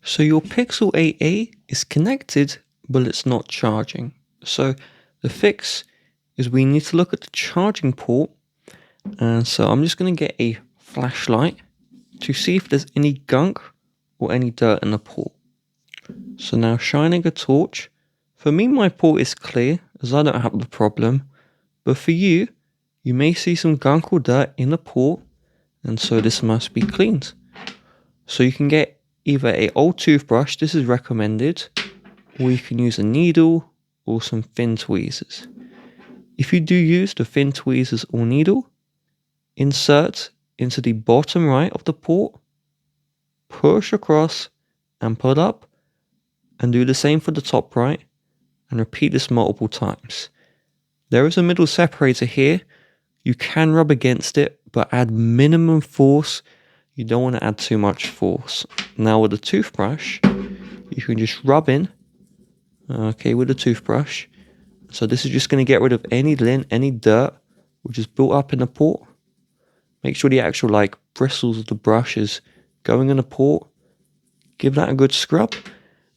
So your Pixel 8a is connected, but it's not charging. So the fix is we need to look at the charging port. And so I'm just going to get a flashlight to see if there's any gunk or any dirt in the port. So now shining a torch. For me, my port is clear as I don't have the problem. But for you, you may see some gunk or dirt in the port, and so this must be cleaned. So you can get either an old toothbrush, this is recommended, or you can use a needle or some thin tweezers. If you do use the thin tweezers or needle, insert into the bottom right of the port, push across and pull up, and do the same for the top right, and repeat this multiple times. There is a middle separator here. You can rub against it, but add minimum force. You don't want to add too much force. Now with a toothbrush, you can just rub in, with a toothbrush. So this is just going to get rid of any lint, any dirt which is built up in the port. Make sure the actual bristles of the brush is going in the port. Give that a good scrub,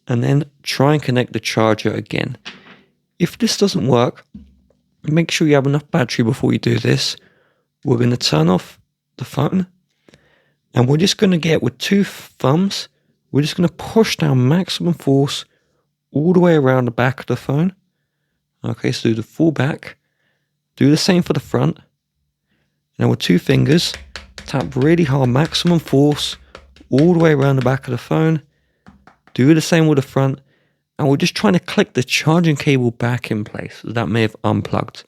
and then try and connect the charger again. If this doesn't work, make sure you have enough battery before you do this. We're going to turn off the phone, and we're just going to get with 2 thumbs, we're just going to push down maximum force all the way around the back of the phone. Okay, so do the full back. Do the same for the front. Now with 2 fingers, tap really hard, maximum force all the way around the back of the phone. Do the same with the front. And we're just trying to click the charging cable back in place. That may have unplugged.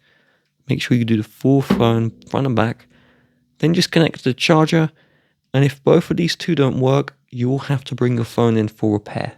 Make sure you do the full phone, front and back. Then just connect to the charger. And if both of these 2 don't work, you will have to bring your phone in for repair.